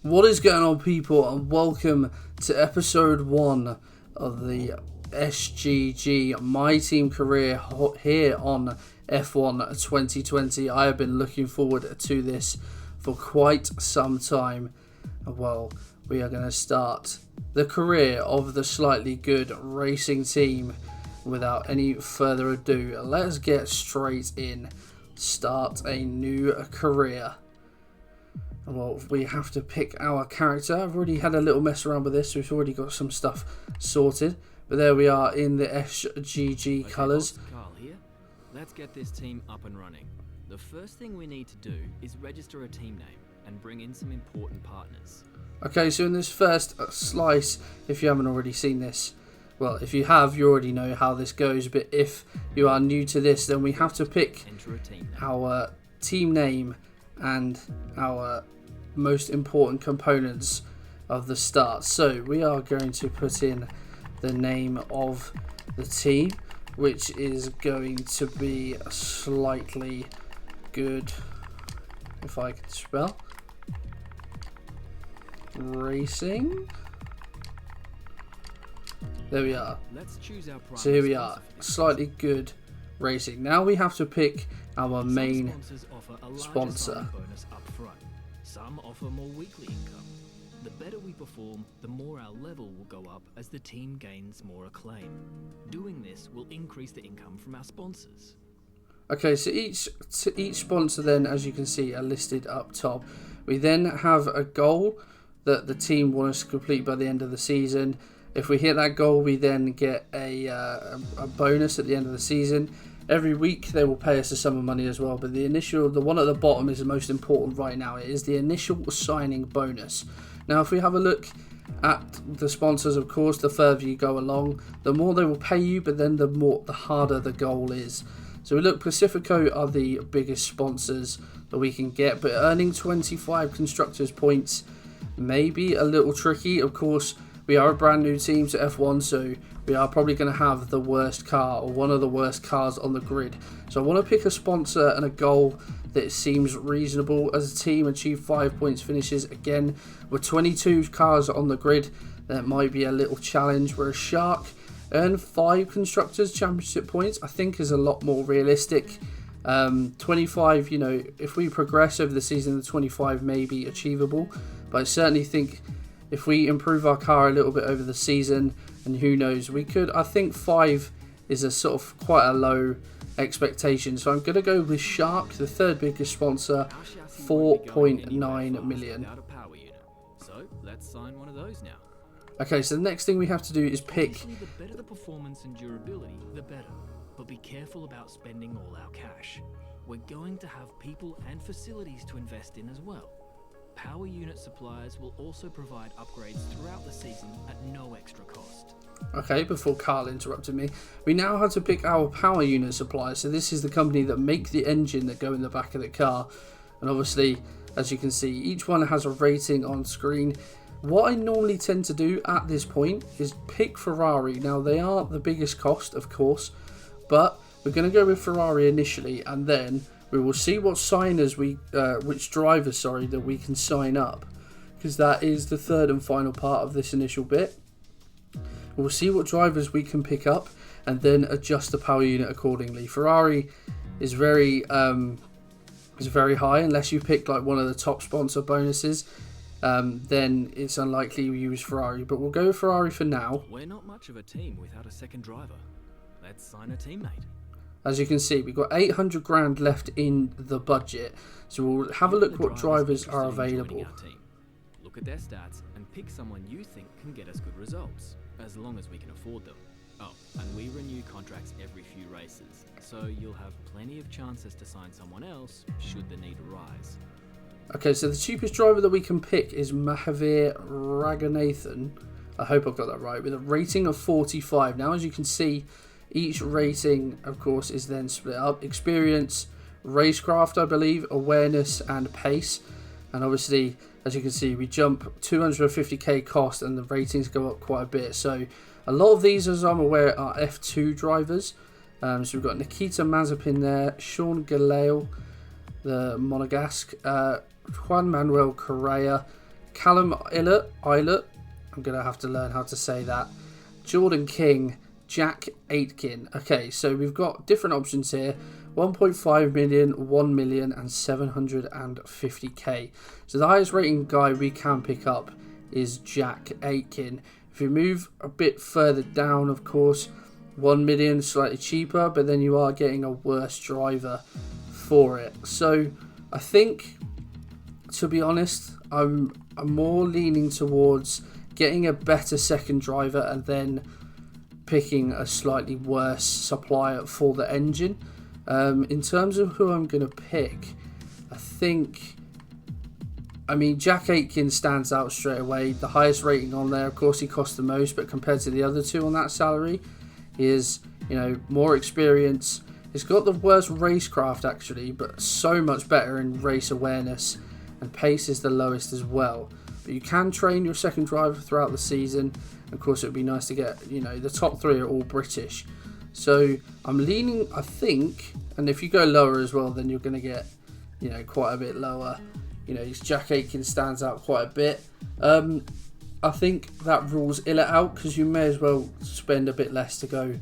What is going on, people, and welcome to episode 1 of the SGG My Team Career here on F1 2020. I have been looking forward to this for quite some time. Well, we are going to start the career of the slightly good racing team without any further ado. Let's get straight in. Start a new career. Well, we have to pick our character. I've already had a little mess around with this, so we've already got some stuff sorted. But there we are in the SGG colours. Carl here. Let's get this team up and running. The first thing we need to do is register a team name and bring in some important partners. Okay, so in this first slice, if you haven't already seen this, well, if you have, you already know how this goes. But if you are new to this, then we have to pick our team name and our most important components of the start. So we are going to put in the name of the team, which is going to be slightly good, if I can spell, racing. There we are. Let's choose our so here we are, slightly good racing. Now we have to pick our main sponsor. Bonus up front. Some offer more weekly income. The better we perform, the more our level will go up as the team gains more acclaim. Doing this will increase the income from our sponsors. Okay, so each sponsor then, as you can see, are listed up top. We then have a goal that the team wants to complete by the end of the season. If we hit that goal, we then get a bonus at the end of the season. Every week they will pay us a sum of money as well, but the one at the bottom is the most important right now. It is the initial signing bonus. Now, if we have a look at the sponsors, of course, the further you go along, the more they will pay you, but then the harder the goal is. So we look, Pacifico are the biggest sponsors that we can get, but earning 25 constructors points may be a little tricky. Of course, we are a brand new team to F1, so we are probably going to have the worst car, or one of the worst cars on the grid. So I want to pick a sponsor and a goal that seems reasonable. As a team, achieve 5 points finishes. Again, with 22 cars on the grid, that might be a little challenge. Whereas Shark, earn 5 constructors championship points, I think is a lot more realistic. 25, if we progress over the season, the 25 may be achievable, but I certainly think if we improve our car a little bit over the season, and who knows, we could. I think 5 is a sort of quite a low expectation. So I'm going to go with Shark, the third biggest sponsor, 4.9 million. So let's sign one of those now. Okay, so the next thing we have to do is pick. Obviously, the better the performance and durability, the better. But be careful about spending all our cash. We're going to have people and facilities to invest in as well. Power unit suppliers will also provide upgrades throughout the season at no extra cost. Okay, before Carl interrupted me, we now have to pick our power unit supplier. So this is the company that make the engine that go in the back of the car. And obviously, as you can see, each one has a rating on screen. What I normally tend to do at this point is pick Ferrari. Now, they are the biggest cost, of course, but we're going to go with Ferrari initially, and then we will see what which drivers that we can sign up, because that is the third and final part of this initial bit. We'll see what drivers we can pick up, and then adjust the power unit accordingly. Ferrari is very high unless you pick like one of the top sponsor bonuses. Then it's unlikely we use Ferrari, but we'll go with Ferrari for now. We're not much of a team without a second driver. Let's sign a teammate. As you can see, we've got 800 grand left in the budget, so we'll have a look what drivers are available. Look at their stats and pick someone you think can get us good results, as long as we can afford them. Oh, and we renew contracts every few races, so you'll have plenty of chances to sign someone else should the need arise. Okay, so the cheapest driver that we can pick is Mahavir Raghunathan. I hope I've got that right, with a rating of 45. Now, as you can see, each rating, of course, is then split up. Experience, racecraft, I believe, awareness, and pace. And obviously, as you can see, we jump 250k cost and the ratings go up quite a bit. So a lot of these, as I'm aware, are F2 drivers. So we've got Nikita Mazepin there, Sean Gelael, the Monegasque, Juan Manuel Correa, Callum Ilott, I'm going to have to learn how to say that, Jordan King, Jack Aitken. Okay, so we've got different options here. 1.5 million, 1 million and 750k. So the highest rating guy we can pick up is Jack Aitken. If you move a bit further down, of course, 1 million, slightly cheaper, but then you are getting a worse driver for it. So I think, to be honest, I'm more leaning towards getting a better second driver and then picking a slightly worse supplier for the engine. In terms of who I'm going to pick, I mean, Jack Aitken stands out straight away. The highest rating on there, of course, he costs the most, but compared to the other two on that salary, he is, more experience. He's got the worst racecraft actually, but so much better in race awareness, and pace is the lowest as well. But you can train your second driver throughout the season. Of course, it would be nice to get, the top three are all British. So I'm leaning, I think, and if you go lower as well, then you're going to get, quite a bit lower. Jack Aitken stands out quite a bit. I think that rules Ilott out, because you may as well spend a bit less to go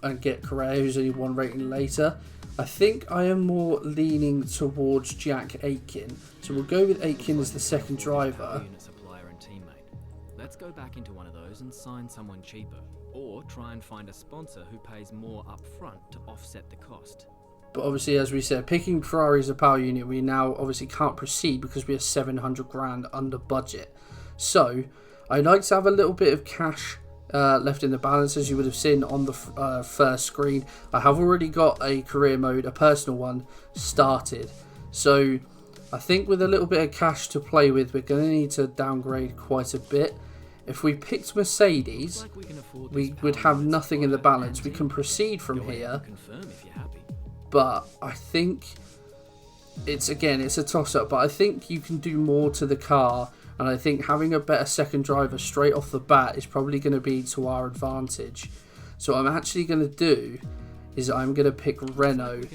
and get Correa, who's only one rating later. I think I am more leaning towards Jack Aitken. So we'll go with Aitken as the second driver. Let's go back into one of those and sign someone cheaper. Or try and find a sponsor who pays more up front to offset the cost. But obviously, as we said, picking Ferrari as a power unit, we now obviously can't proceed because we are 700 grand under budget. So I'd like to have a little bit of cash left in the balance, as you would have seen on the first screen. I have already got a career mode, a personal one, started. So I think with a little bit of cash to play with, we're going to need to downgrade quite a bit. If we picked Mercedes, we would have nothing in the balance. We can proceed from here, but I think it's a toss-up. But I think you can do more to the car, and I think having a better second driver straight off the bat is probably going to be to our advantage. So what I'm actually going to do is I'm going to pick Renault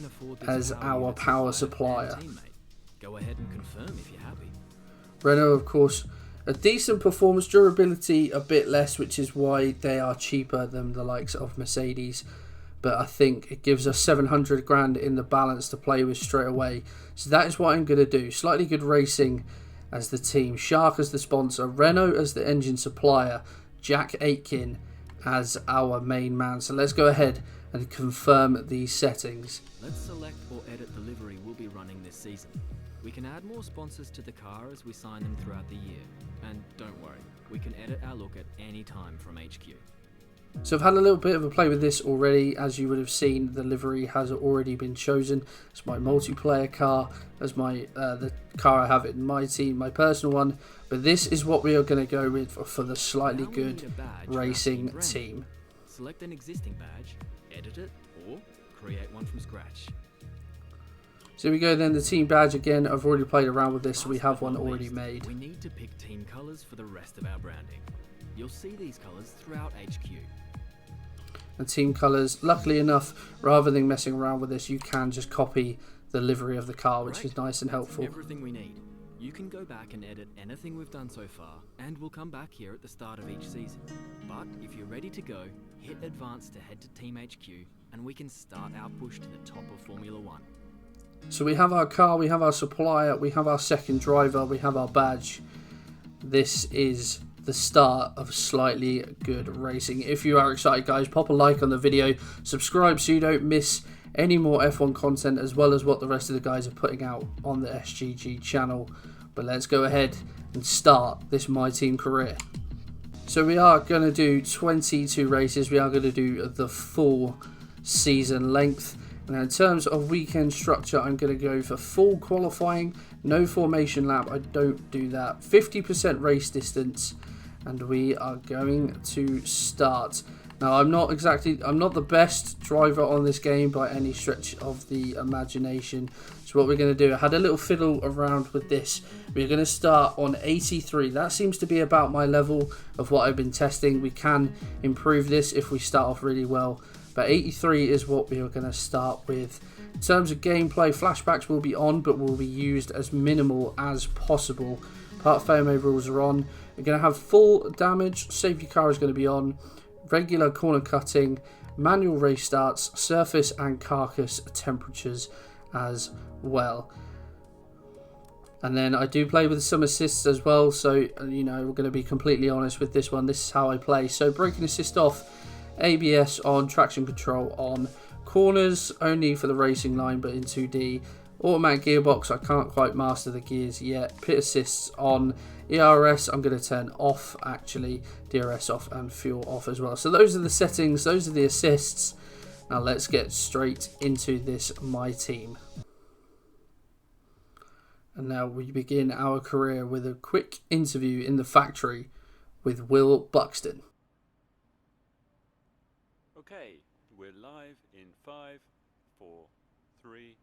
as our power supplier. Go ahead and confirm if you're happy. Renault, of course, a decent performance, durability a bit less, which is why they are cheaper than the likes of Mercedes. But I think it gives us 700 grand in the balance to play with straight away. So that is what I'm going to do. Slightly Good Racing as the team, Shark as the sponsor, Renault as the engine supplier, Jack Aitken as our main man. So let's go ahead and confirm these settings. Let's select or edit the livery we'll be running this season. We can add more sponsors to the car as we sign them throughout the year. And don't worry, we can edit our look at any time from HQ. So I've had a little bit of a play with this already. As you would have seen, the livery has already been chosen. It's my multiplayer car, as my the car I have in my team, my personal one. But this is what we are going to go with for the Slightly Good Racing team. Select an existing badge, edit it, or create one from scratch. So here we go then, the team badge again. I've already played around with this, so we have one already made. We need to pick team colours for the rest of our branding. You'll see these colours throughout HQ. And team colours, luckily enough, rather than messing around with this, you can just copy the livery of the car, which is nice and helpful. Everything we need. You can go back and edit anything we've done so far, and we'll come back here at the start of each season. But if you're ready to go, hit advance to head to Team HQ, and we can start our push to the top of Formula 1. So we have our car, we have our supplier, we have our second driver, we have our badge. This is the start of Slightly Good Racing. If you are excited, guys, pop a like on the video, subscribe so you don't miss any more F1 content, as well as what the rest of the guys are putting out on the SGG channel. But let's go ahead and start this My Team career. So we are going to do 22 races. We are going to do the full season length. Now in terms of weekend structure, I'm going to go for full qualifying, no formation lap, I don't do that, 50% race distance, and we are going to start. Now I'm not the best driver on this game by any stretch of the imagination. So what we're going to do, I had a little fiddle around with this. We're going to start on 83. That seems to be about my level of what I've been testing. We can improve this if we start off really well. But 83 is what we are going to start with. In terms of gameplay, flashbacks will be on, but will be used as minimal as possible. Part failure rules are on. You're going to have full damage. Safety car is going to be on. Regular corner cutting. Manual race starts. Surface and carcass temperatures as well. And then I do play with some assists as well. So, we're going to be completely honest with this one. This is how I play. So braking assist off. ABS on. Traction control on. Corners only for the racing line, but in 2D. Automatic gearbox, I can't quite master the gears yet. Pit assists on. ERS, I'm going to turn off actually. DRS off and fuel off as well. So those are the settings, those are the assists. Now let's get straight into this My Team. And now we begin our career with a quick interview in the factory with Will Buxton. Okay, we're live in 5, 4, 3.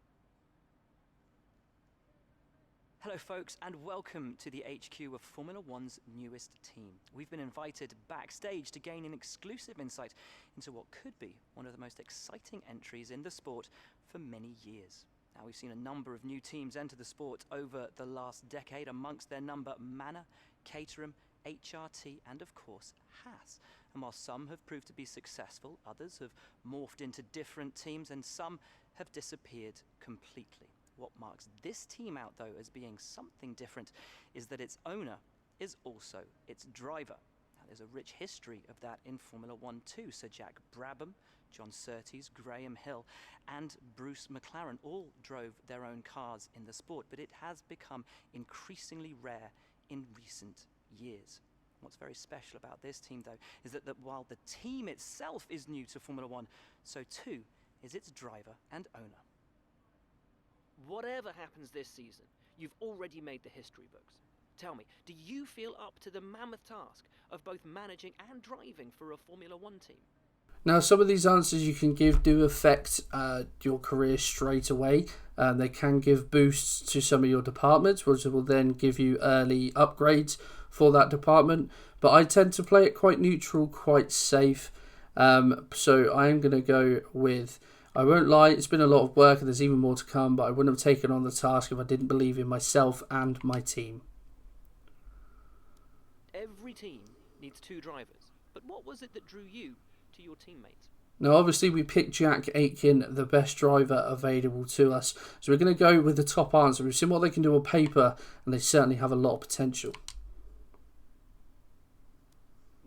Hello folks, and welcome to the HQ of Formula One's newest team. We've been invited backstage to gain an exclusive insight into what could be one of the most exciting entries in the sport for many years. Now, we've seen a number of new teams enter the sport over the last decade, amongst their number Manor, Caterham, HRT and of course Haas. And while some have proved to be successful, others have morphed into different teams and some have disappeared completely. What marks this team out, though, as being something different is that its owner is also its driver. Now, there's a rich history of that in Formula One too. Sir Jack Brabham, John Surtees, Graham Hill and Bruce McLaren all drove their own cars in the sport, but it has become increasingly rare in recent years. What's very special about this team, though, is that while the team itself is new to Formula One, so too is its driver and owner. Whatever happens this season, you've already made the history books. Tell me, do you feel up to the mammoth task of both managing and driving for a Formula One team? Now, some of these answers you can give do affect your career straight away. They can give boosts to some of your departments, which will then give you early upgrades for that department. But I tend to play it quite neutral, quite safe. So I am going to go with... I won't lie, it's been a lot of work and there's even more to come, but I wouldn't have taken on the task if I didn't believe in myself and my team. Every team needs two drivers, but what was it that drew you to your teammates? Now, obviously, we picked Jack Aitken, the best driver available to us. So we're going to go with the top answer. We've seen what they can do on paper, and they certainly have a lot of potential.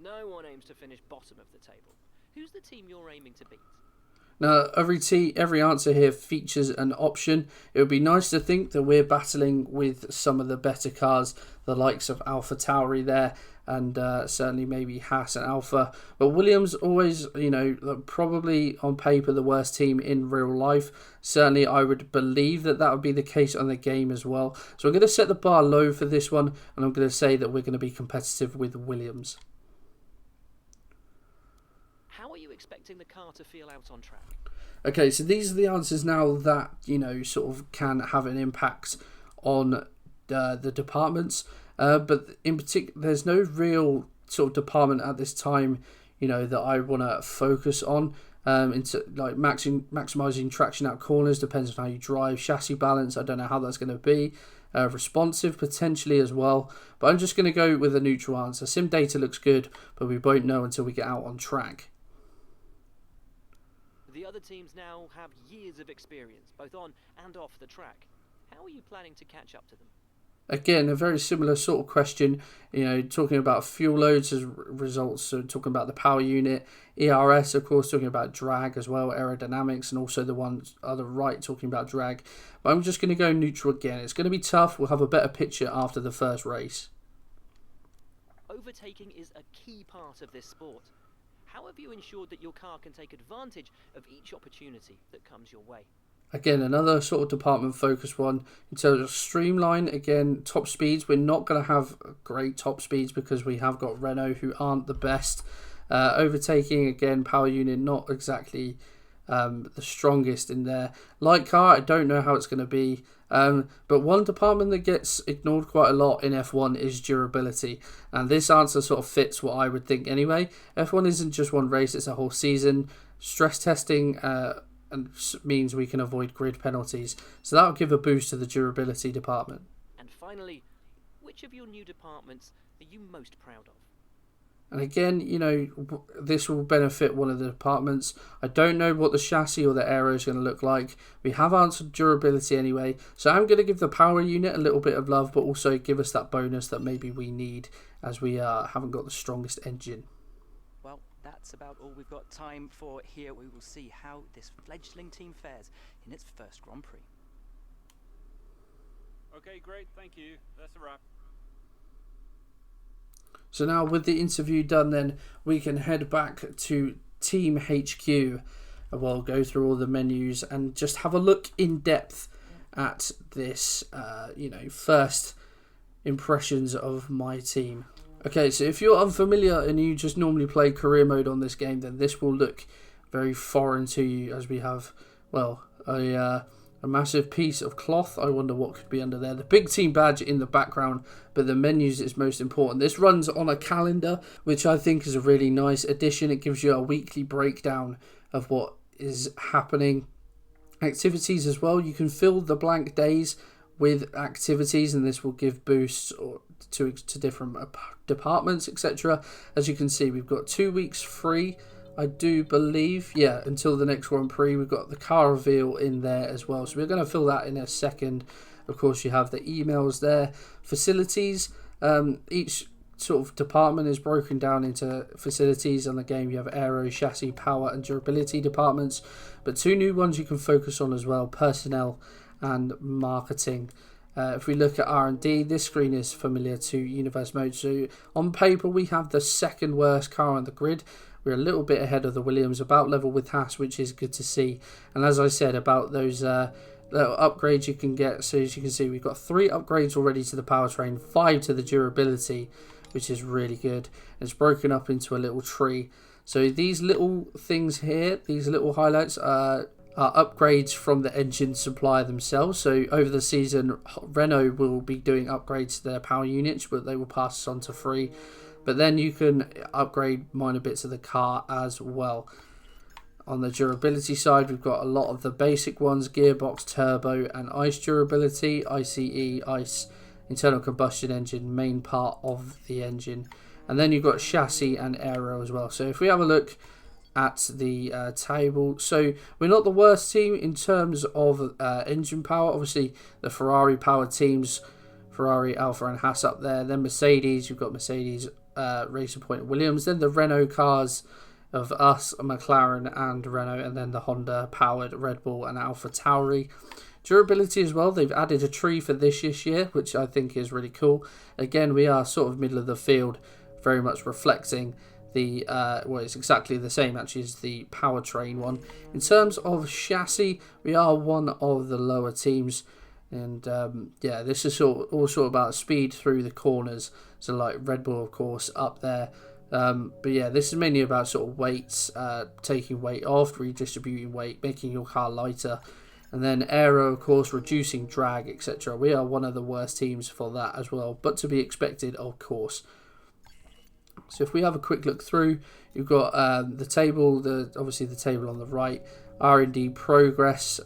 No one aims to finish bottom of the table. Who's the team you're aiming to beat? Now, every answer here features an option. It would be nice to think that we're battling with some of the better cars, the likes of Alpha Tauri there, and certainly maybe Haas and Alpha. But Williams always, probably on paper the worst team in real life. Certainly I would believe that would be the case on the game as well. So I'm going to set the bar low for this one, and I'm going to say that we're going to be competitive with Williams. How are you expecting the car to feel out on track? Okay, so these are the answers now that, sort of can have an impact on the departments. But in particular, there's no real sort of department at this time, that I want to focus on. Into like maximizing traction out corners depends on how you drive. Chassis balance, I don't know how that's going to be. Responsive potentially as well. But I'm just going to go with a neutral answer. Sim data looks good, but we won't know until we get out on track. The other teams now have years of experience, both on and off the track. How are you planning to catch up to them? Again, a very similar sort of question, talking about fuel loads as results, so talking about the power unit, ERS, of course, talking about drag as well, aerodynamics, and also the ones on the right talking about drag. But I'm just going to go neutral again. It's going to be tough. We'll have a better picture after the first race. Overtaking is a key part of this sport. How have you ensured that your car can take advantage of each opportunity that comes your way? Again, another sort of department focused one. In terms of streamline, again, top speeds, we're not going to have great top speeds because we have got Renault who aren't the best. Overtaking, again, power unit, not exactly the strongest in there. Light car, I don't know how it's going to be. But one department that gets ignored quite a lot in F1 is durability. And this answer sort of fits what I would think anyway. F1 isn't just one race, it's a whole season. Stress testing and means we can avoid grid penalties. So that will give a boost to the durability department. And finally, which of your new departments are you most proud of? And again, this will benefit one of the departments. I don't know what the chassis or the aero is going to look like. We have answered durability anyway. So I'm going to give the power unit a little bit of love, but also give us that bonus that maybe we need as we haven't got the strongest engine. Well, that's about all we've got time for here. We will see how this fledgling team fares in its first Grand Prix. Okay, great, thank you. That's a wrap. So now with the interview done, then we can head back to Team HQ and we'll go through all the menus and just have a look in depth at this, first impressions of my team. Okay, so if you're unfamiliar and you just normally play career mode on this game, then this will look very foreign to you, as we have, a massive piece of cloth. I wonder what could be under there. The big team badge in the background, but the menus is most important. This runs on a calendar, which I think is a really nice addition. It gives you a weekly breakdown of what is happening. Activities as well. You can fill the blank days with activities, and this will give boosts to different departments, etc. As you can see, we've got 2 weeks free, I do believe, until the next Grand Prix. We've got the car reveal in there as well, so we're going to fill that in a second. Of course, you have the emails there. Facilities, each sort of department is broken down into facilities. On the game, you have aero, chassis, power and durability departments, but 2 new ones you can focus on as well: personnel and marketing. If we look at R&D, this screen is familiar to Universe Mode. So on paper, we have the second worst car on the grid. We're a little bit ahead of the Williams, about level with Haas, which is good to see. And as I said about those little upgrades you can get, so as you can see, we've got 3 upgrades already to the powertrain, 5 to the durability, which is really good. It's broken up into a little tree. So these little things here, these little highlights are upgrades from the engine supplier themselves. So over the season, Renault will be doing upgrades to their power units, but they will pass on to free. But then you can upgrade minor bits of the car as well. On the durability side, we've got a lot of the basic ones: gearbox, turbo and ICE durability, ICE, internal combustion engine, main part of the engine. And then you've got chassis and aero as well. So if we have a look at the table, so we're not the worst team in terms of engine power. Obviously the Ferrari powered teams, Ferrari, Alfa and Haas up there. Then Mercedes, you've got Mercedes, Racing Point, Williams. Then the Renault cars of us, McLaren and Renault, and then the Honda powered Red Bull and Alfa Tauri. Durability as well, they've added a tree for this year, which I think is really cool. Again, we are sort of middle of the field, very much reflecting the it's exactly the same actually as the powertrain one. In terms of chassis, we are one of the lower teams, and this is also about speed through the corners. So like Red Bull, of course, up there. But this is mainly about sort of weights, taking weight off, redistributing weight, making your car lighter. And then aero, of course, reducing drag, etc. We are one of the worst teams for that as well, but to be expected, of course. So if we have a quick look through, you've got the table, obviously the table on the right, R&D progress.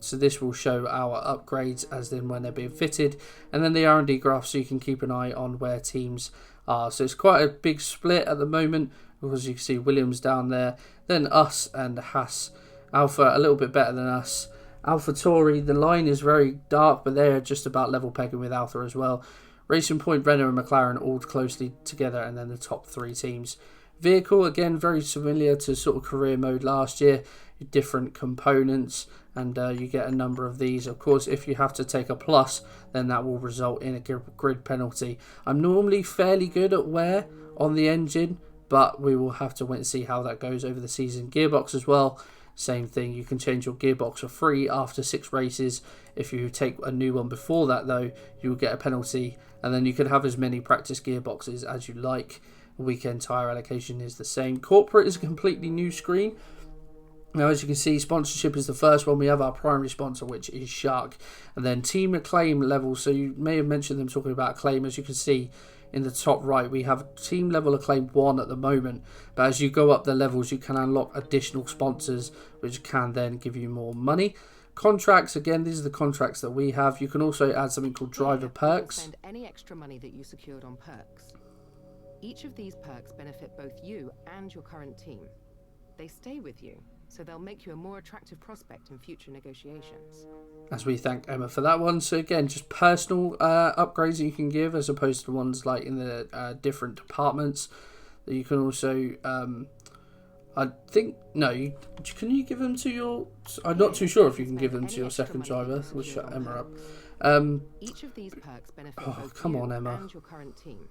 So this will show our upgrades as in when they're being fitted, and then the R&D graph, so you can keep an eye on where teams are. So it's quite a big split at the moment, because you can see Williams down there, then us and Haas. Alfa a little bit better than us. Alfa Tauri, the line is very dark, but they're just about level pegging with Alfa as well. Racing Point, Renault and McLaren all closely together, and then the top 3 teams. Vehicle, again, very familiar to sort of career mode last year. Different components, and you get a number of these. Of course, if you have to take a plus, then that will result in a grid penalty. I'm normally fairly good at wear on the engine, but we will have to wait and see how that goes over the season. Gearbox as well, same thing. You can change your gearbox for free after 6 races. If you take a new one before that, though, you will get a penalty, and then you can have as many practice gearboxes as you like. Weekend tyre allocation is the same. Corporate is a completely new screen. Now, as you can see, sponsorship is the first one. We have our primary sponsor, which is Shark. And then team acclaim levels. So you may have mentioned them talking about acclaim. As you can see in the top right, we have team level acclaim 1 at the moment. But as you go up the levels, you can unlock additional sponsors, which can then give you more money. Contracts, again, these are the contracts that we have. You can also add something called driver perks. Spend any extra money that you secured on perks. Each of these perks benefit both you and your current team. They stay with you, so they'll make you a more attractive prospect in future negotiations. As we thank Emma for that one. So again, just personal upgrades that you can give, as opposed to ones like in the different departments. That you can also, I think, no, can you give them to your, I'm not too sure if you can give them to your second driver. We'll shut Emma up. Each of these perks benefit both come you on, Emma. and your current team.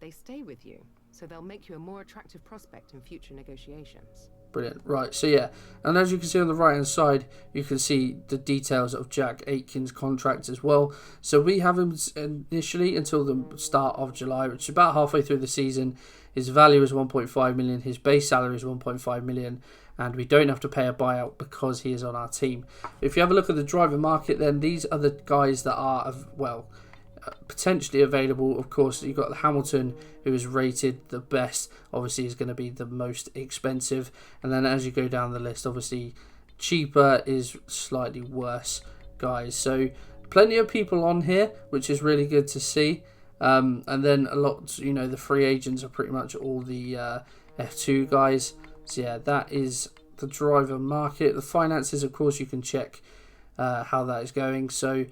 They stay with you, so they'll make you a more attractive prospect in future negotiations. Brilliant. Right, so yeah, and as you can see on the right hand side, you can see the details of Jack Aitken's contract as well. So we have him initially until the start of July, which is about halfway through the season. His value is 1.5 million, his base salary is 1.5 million, and we don't have to pay a buyout because he is on our team. If you have a look at the driver market, then these are the guys that are, well, potentially available. Of course, you've got Hamilton, who is rated the best, obviously is going to be the most expensive, and then as you go down the list, obviously cheaper is slightly worse guys. So plenty of people on here, which is really good to see. And then a lot, you know, the free agents are pretty much all the F2 guys. So yeah, that is the driver market. The finances, of course, you can check how that is going. So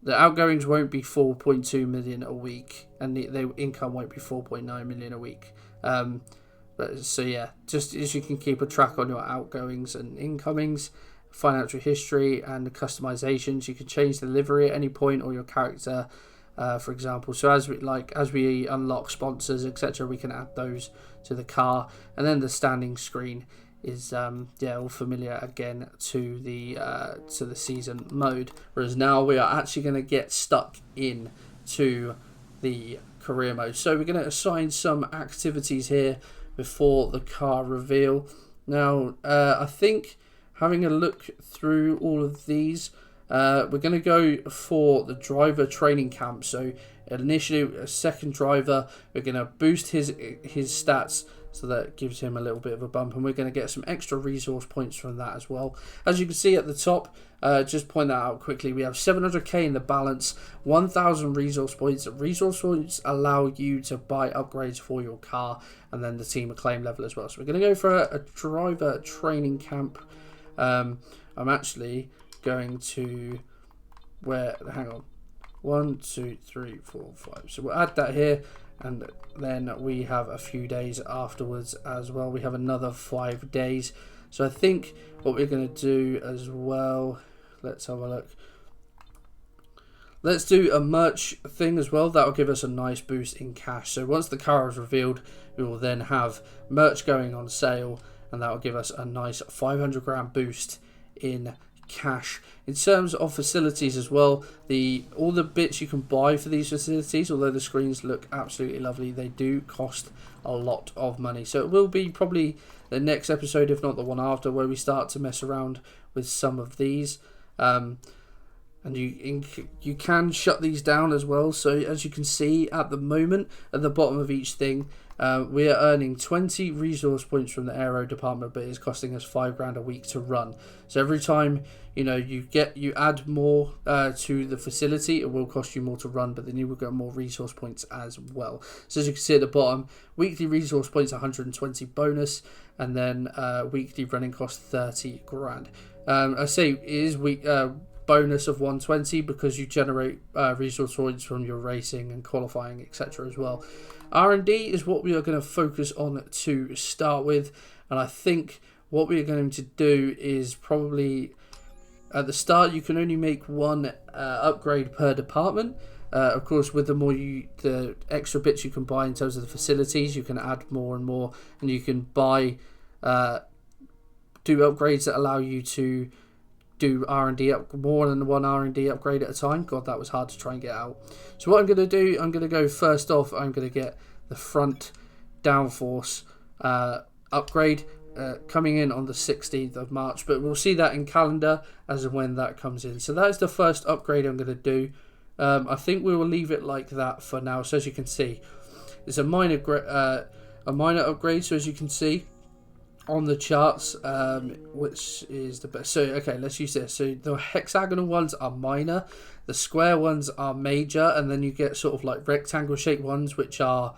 the outgoings won't be 4.2 million a week, and the income won't be 4.9 million a week. But so yeah, just as you can keep a track on your outgoings and incomings, financial history, and the customizations. You can change the livery at any point, or your character, for example. So as we unlock sponsors, etc., we can add those to the car, and then the standing screen is all familiar again to the season mode. Whereas now we are actually going to get stuck in to the career mode. So we're going to assign some activities here before the car reveal. Now I think having a look through all of these, we're going to go for the driver training camp. So initially a second driver, we're going to boost his stats, so that gives him a little bit of a bump, and we're going to get some extra resource points from that as well. As you can see at the top, just point that out quickly, we have 700k in the balance, 1000 resource points. Resource points allow you to buy upgrades for your car, and then the team acclaim level as well. So we're going to go for a driver training camp. I'm actually going to, hang on, 1, 2, 3, 4, 5. So we'll add that here. And then we have a few days afterwards as well. We have another 5 days. So I think what we're going to do as well, let's have a look. Let's do a merch thing as well. That will give us a nice boost in cash. So once the car is revealed, we will then have merch going on sale, and that will give us a nice 500 grand boost in cash. In terms of facilities as well, all the bits you can buy for these facilities, although the screens look absolutely lovely, they do cost a lot of money. So it will be probably the next episode, if not the one after, where we start to mess around with some of these. And you can shut these down as well. So as you can see at the moment, at the bottom of each thing, we are earning 20 resource points from the aero department, but it's costing us 5 grand a week to run. So every time you add more to the facility, it will cost you more to run, but then you will get more resource points as well. So as you can see at the bottom, weekly resource points 120 bonus, and then weekly running cost 30 grand. I say it is bonus of 120 because you generate resource points from your racing and qualifying, etc. as well. R&D is what we are going to focus on to start with, and I think what we are going to do is probably at the start you can only make one upgrade per department. Of course, with the extra bits you can buy in terms of the facilities, you can add more and more, and you can buy do upgrades that allow you to do R&D more than one R&D upgrade at a time. God, that was hard to try and get out. So what I'm going to do, I'm going to go first off, I'm going to get the front downforce upgrade coming in on the 16th of March, but we'll see that in calendar as and when that comes in. So that is the first upgrade I'm going to do. I think we will leave it like that for now. So as you can see, it's a minor upgrade. So as you can see, on the charts, which is the best. So, okay, let's use this. So, the hexagonal ones are minor, the square ones are major, and then you get sort of like rectangle shaped ones, which are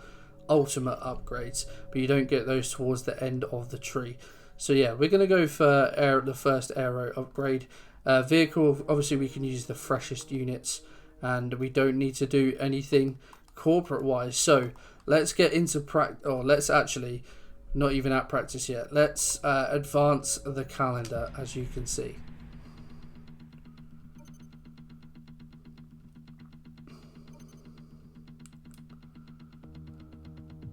ultimate upgrades, but you don't get those towards the end of the tree. So, yeah, we're going to go for the first aero upgrade. Vehicle, obviously, we can use the freshest units, and we don't need to do anything corporate wise. So, let's get into practice, or let's actually. Not even at practice yet. Let's advance the calendar, as you can see.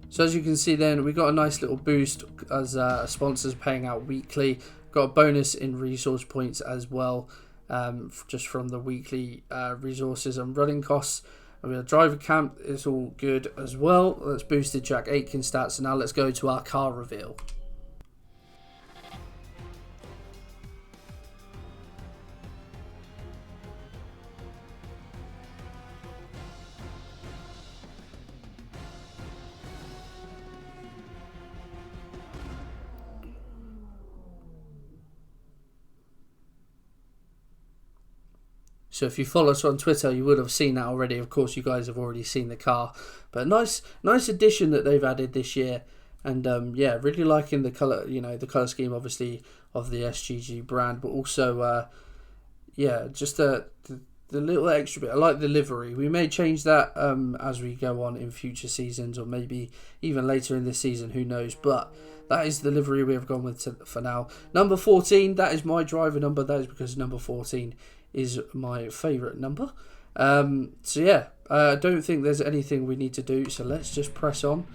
So as you can see then, we got a nice little boost as sponsors paying out weekly. Got a bonus in resource points as well, just from the weekly resources and running costs. We have a driver camp, it's all good as well. Let's boosted Jack Aitken stats. So now let's go to our car reveal. So if you follow us on Twitter, you would have seen that already. Of course, you guys have already seen the car. But nice addition that they've added this year. And yeah, really liking the colour, the colour scheme, obviously, of the SGG brand. But also, yeah, just the little extra bit. I like the livery. We may change that as we go on in future seasons, or maybe even later in this season, who knows. But that is the livery we have gone with for now. Number 14, that is my driver number. That is because number 14 is my favourite number. So yeah, I don't think there's anything we need to do. So let's just press on.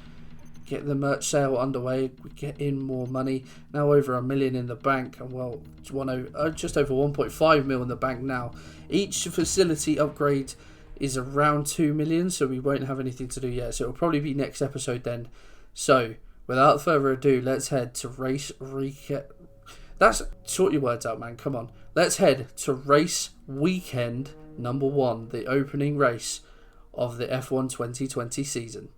Get the merch sale underway. We get in more money. Now over $1 million in the bank. And well, just over 1.5 mil in the bank now. Each facility upgrade is around 2 million. So we won't have anything to do yet. So it'll probably be next episode then. So without further ado, let's head to race recap. Sort your words out, man. Come on. Let's head to race weekend number 1, the opening race of the F1 2020 season.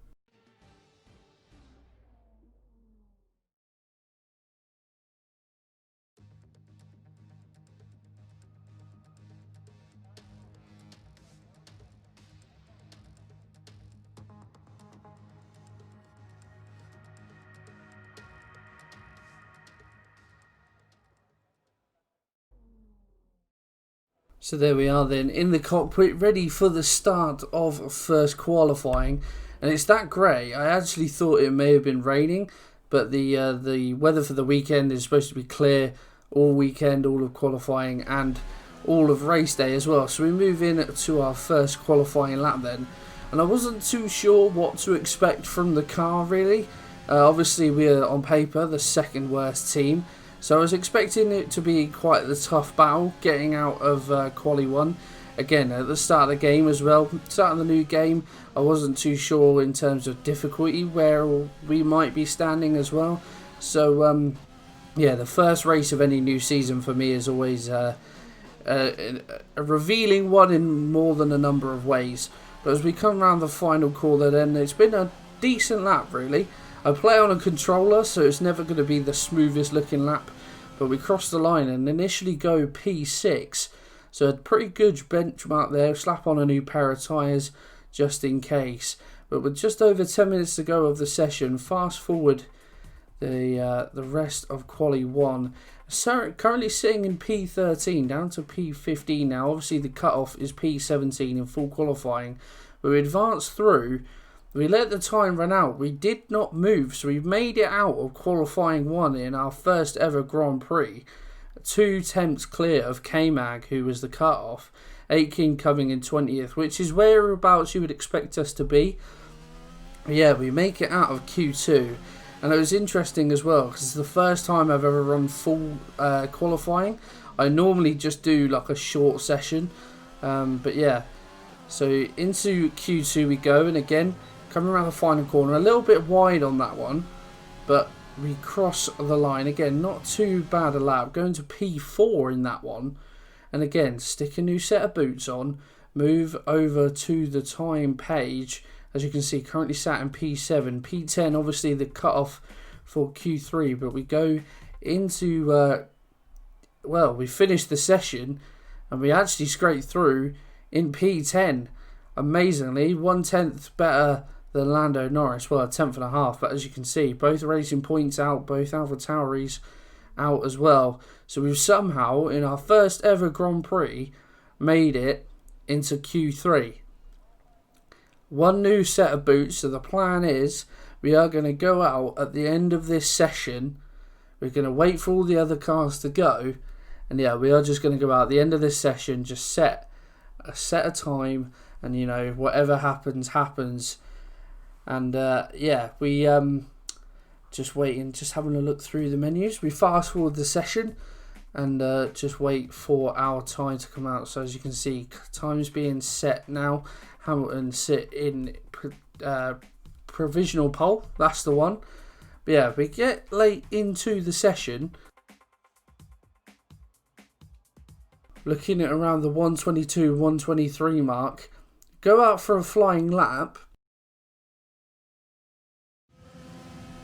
So there we are then, in the cockpit, ready for the start of first qualifying. And it's that grey. I actually thought it may have been raining, but the weather for the weekend is supposed to be clear all weekend, all of qualifying and all of race day as well. So we move in to our first qualifying lap then. And I wasn't too sure what to expect from the car really. Obviously we're on paper the second worst team. So I was expecting it to be quite the tough battle getting out of Quali 1. Again, at the start of the game as well, start of the new game, I wasn't too sure in terms of difficulty where we might be standing as well. So, yeah, the first race of any new season for me is always a revealing one in more than a number of ways. But as we come around the final corner then, it's been a decent lap really. I play on a controller, so it's never going to be the smoothest looking lap. But we cross the line and initially go P6. So a pretty good benchmark there. Slap on a new pair of tyres just in case. But with just over 10 minutes to go of the session, fast forward the rest of Quali 1. Currently sitting in P13, down to P15 now. Obviously the cutoff is P17 in full qualifying. But we advance through. We let the time run out. We did not move, so we've made it out of qualifying 1 in our first ever Grand Prix. 2 temps clear of K-Mag, who was the cut-off. Aitken coming in 20th, which is whereabouts you would expect us to be. Yeah, we make it out of Q2. And it was interesting as well, because it's the first time I've ever run full qualifying. I normally just do like a short session. But yeah, so into Q2 we go, and again, coming around the final corner, a little bit wide on that one, but we cross the line. Again, not too bad a lap. Going to P4 in that one. And again, stick a new set of boots on. Move over to the time page. As you can see, currently sat in P7. P10, obviously the cut-off for Q3, but we go into, we finished the session and we actually scraped through in P10. Amazingly, 1/10 better than Lando Norris. Well, a 10.5, but as you can see, both racing points out, both AlphaTauris out as well. So we've somehow, in our first ever Grand Prix, made it into Q3. One new set of boots, so the plan is we are going to go out at the end of this session. We're going to wait for all the other cars to go, and yeah, we are just going to go out at the end of this session, just set a time, and you know, whatever happens, happens. And we just waiting, just having a look through the menus. We fast forward the session and just wait for our time to come out. So as you can see, time's being set now. Hamilton sit in provisional pole, that's the one. But yeah, we get late into the session, looking at around the 122, 123 mark, go out for a flying lap,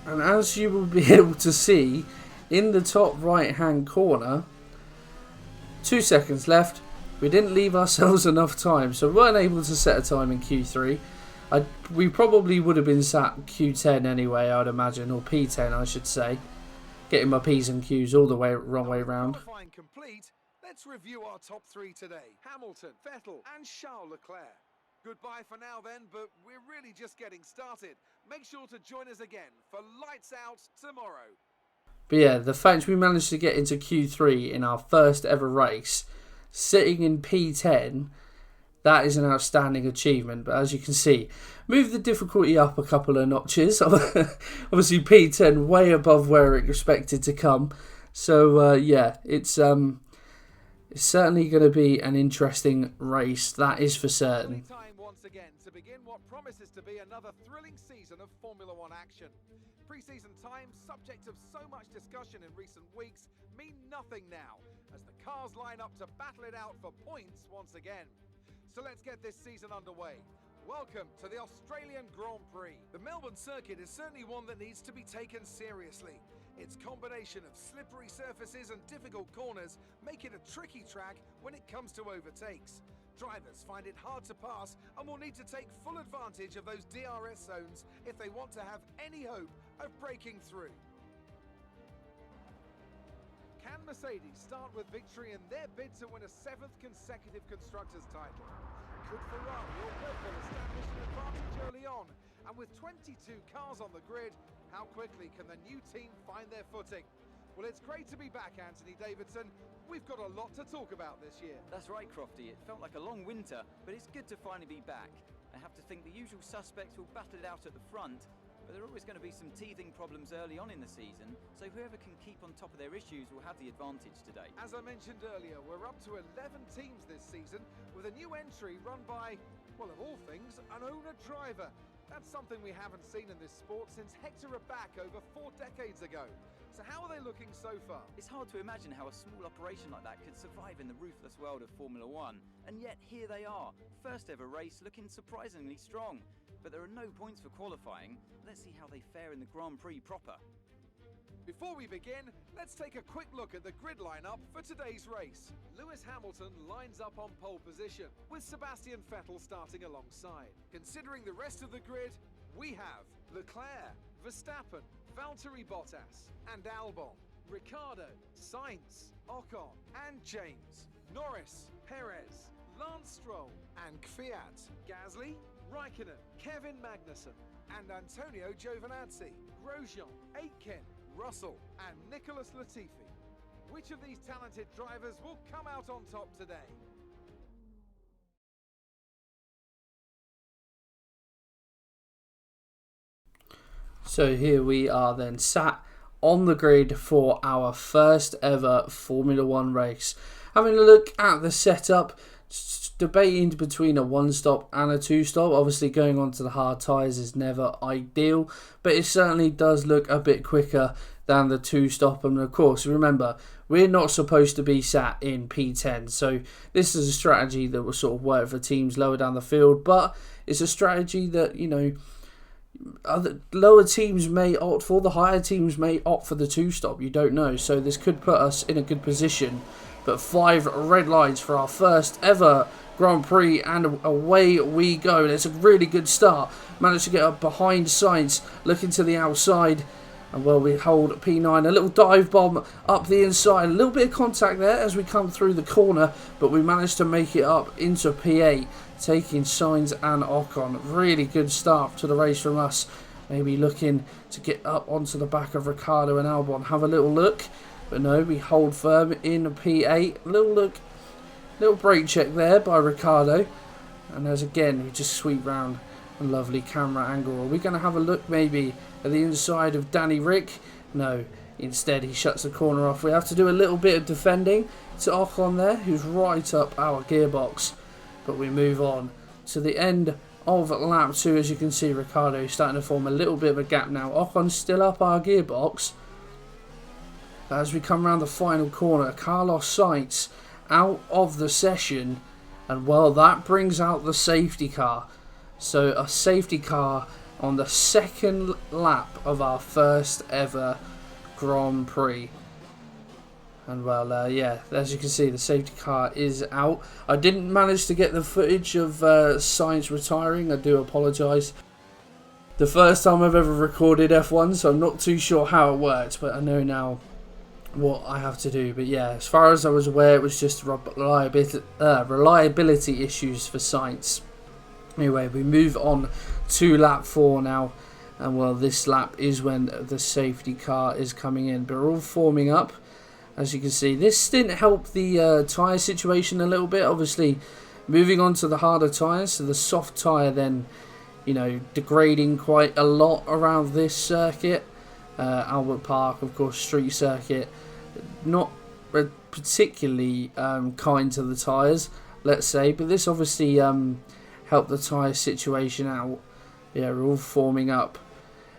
and as you will be able to see in the top right hand corner, 2 seconds left. We didn't leave ourselves enough time, so we weren't able to set a time in Q3. We probably would have been sat Q10 anyway, I would imagine, or P10 I should say. Getting my P's and Q's all the way wrong way round. Qualifying complete. Let's review our top 3 today. Hamilton, Vettel and Charles Leclerc. Goodbye for now then, but we're really just getting started. Make sure to join us again for Lights Out tomorrow. But yeah, the fact we managed to get into Q3 in our first ever race, sitting in P10, that is an outstanding achievement. But as you can see, move the difficulty up a couple of notches. Obviously P10 way above where it expected to come. So it's certainly going to be an interesting race, that is for certain. Time once again to begin what promises to be another thrilling season of Formula One action. Pre-season times, subject of so much discussion in recent weeks, mean nothing now, as the cars line up to battle it out for points once again. So let's get this season underway. Welcome to the Australian Grand Prix. The Melbourne circuit is certainly one that needs to be taken seriously. Its combination of slippery surfaces and difficult corners make it a tricky track when it comes to overtakes. Drivers find it hard to pass and will need to take full advantage of those DRS zones if they want to have any hope of breaking through. Can Mercedes start with victory in their bid to win a 7th consecutive Constructors' title? Could Ferrari or Red Bull establish an advantage early on? And with 22 cars on the grid, how quickly can the new team find their footing? Well, it's great to be back, Anthony Davidson. We've got a lot to talk about this year. That's right, Crofty. It felt like a long winter, but it's good to finally be back. I have to think the usual suspects will battle it out at the front, but there are always going to be some teething problems early on in the season, so whoever can keep on top of their issues will have the advantage today. As I mentioned earlier, we're up to 11 teams this season, with a new entry run by, well, of all things, an owner-driver. That's something we haven't seen in this sport since Hector Aback over 4 decades ago. So how are they looking so far? It's hard to imagine how a small operation like that could survive in the ruthless world of Formula One, and yet here they are, first ever race looking surprisingly strong. But there are no points for qualifying. Let's see how they fare in the Grand Prix proper. Before we begin, let's take a quick look at the grid lineup for today's race. Lewis Hamilton lines up on pole position, with Sebastian Vettel starting alongside. Considering the rest of the grid, we have Leclerc, Verstappen, Valtteri Bottas, and Albon, Ricciardo, Sainz, Ocon, and James, Norris, Perez, Lance Stroll, and Kvyat, Gasly, Raikkonen, Kevin Magnussen, and Antonio Giovinazzi, Grosjean, Aitken, Russell, and Nicholas Latifi. Which of these talented drivers will come out on top today? So here we are then, sat on the grid for our first ever Formula One race. Having a look at the setup, debating between a 1-stop and a 2-stop. Obviously going on to the hard tyres is never ideal, but it certainly does look a bit quicker than the 2-stop. And of course, remember, we're not supposed to be sat in P10, so this is a strategy that will sort of work for teams lower down the field, but it's a strategy that, you know, other lower teams may opt for, the higher teams may opt for the 2-stop. You don't know. So this could put us in a good position. But 5 red lights for our first ever Grand Prix, and away we go. And it's a really good start. Managed to get up behind Sainz, looking to the outside. And well, we hold P9, a little dive bomb up the inside. A little bit of contact there as we come through the corner, but we managed to make it up into P8, taking Sainz and Ocon. Really good start to the race from us. Maybe looking to get up onto the back of Ricciardo and Albon. Have a little look, but no, we hold firm in P8. Little brake check there by Ricciardo. And as again, we just sweep round a lovely camera angle. Are we going to have a look maybe at the inside of Danny Rick? No, instead he shuts the corner off. We have to do a little bit of defending to Ocon there, who's right up our gearbox. But we move on to the end of lap 2. As you can see, Ricciardo is starting to form a little bit of a gap now. Ocon's still up our gearbox. As we come around the final corner, Carlos Sainz out of the session. And well, that brings out the safety car. So a safety car on the second lap of our first ever Grand Prix. And well, yeah, as you can see, the safety car is out. I didn't manage to get the footage of Sainz retiring. I do apologise. The first time I've ever recorded F1, so I'm not too sure how it worked, but I know now what I have to do. But yeah, as far as I was aware, it was just reliability issues for Sainz. Anyway, we move on to lap 4 now. And well, this lap is when the safety car is coming in. But we're all forming up. As you can see, this didn't help the tyre situation a little bit. Obviously, moving on to the harder tyres. So the soft tyre then, you know, degrading quite a lot around this circuit. Albert Park, of course, street circuit. Not particularly kind to the tyres, let's say. But this obviously helped the tyre situation out. Yeah, we're all forming up.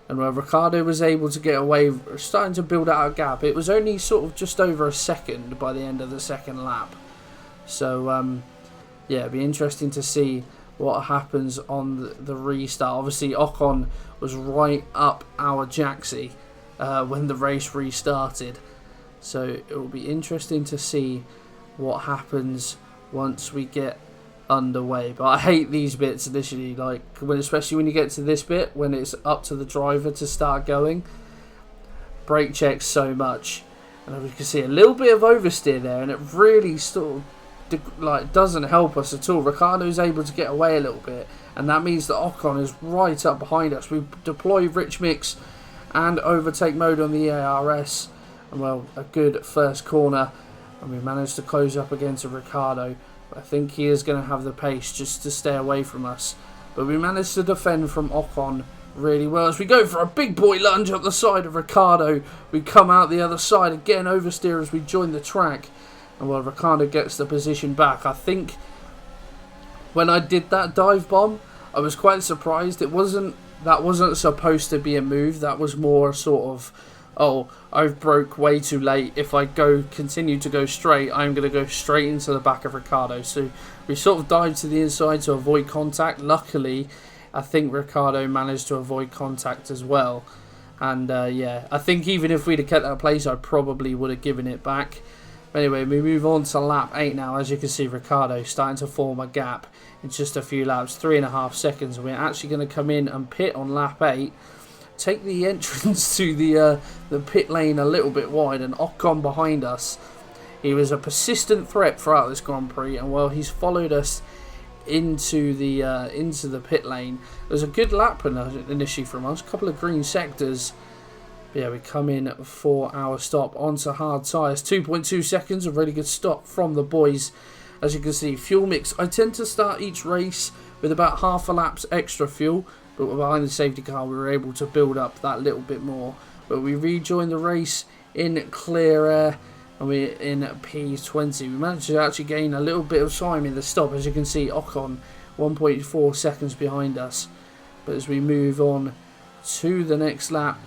And where Ricciardo was able to get away, starting to build out a gap. It was only sort of just over a second by the end of the second lap. So, yeah, it'd be interesting to see what happens on the restart. Obviously, Ocon was right up our Jaxie when the race restarted. So, it will be interesting to see what happens once we get underway. But I hate these bits initially, like especially when you get to this bit when it's up to the driver to start going. Brake checks so much, and we can see a little bit of oversteer there, and it really sort of doesn't help us at all. Ricciardo's able to get away a little bit, and that means that Ocon is right up behind us. We deploy rich mix and overtake mode on the ARS, and well, a good first corner, and we managed to close up again to Ricciardo. I think he is going to have the pace just to stay away from us. But we managed to defend from Ocon really well. As we go for a big boy lunge up the side of Ricciardo, we come out the other side again, oversteer as we join the track. And well, Ricciardo gets the position back. I think when I did that dive bomb, I was quite surprised. That wasn't supposed to be a move. That was more sort of, oh, I've broke way too late. If I continue to go straight, I'm going to go straight into the back of Ricciardo. So we sort of dived to the inside to avoid contact. Luckily, I think Ricciardo managed to avoid contact as well. And yeah, I think even if we'd have kept that place, I probably would have given it back. But anyway, we move on to lap 8 now. As you can see, Ricciardo starting to form a gap in just a few laps, 3.5 seconds. And we're actually going to come in and pit on lap 8. Take the entrance to the pit lane a little bit wide, and Ocon behind us. He was a persistent threat throughout this Grand Prix, and well, he's followed us into the pit lane. It was a good lap initially from us, a couple of green sectors. But yeah, we come in for our stop onto hard tyres. 2.2 seconds, a really good stop from the boys. As you can see, fuel mix. I tend to start each race with about half a lap's extra fuel. But behind the safety car, we were able to build up that little bit more. But we rejoined the race in clear air, and we're in P20. We managed to actually gain a little bit of time in the stop. As you can see, Ocon 1.4 seconds behind us. But as we move on to the next lap,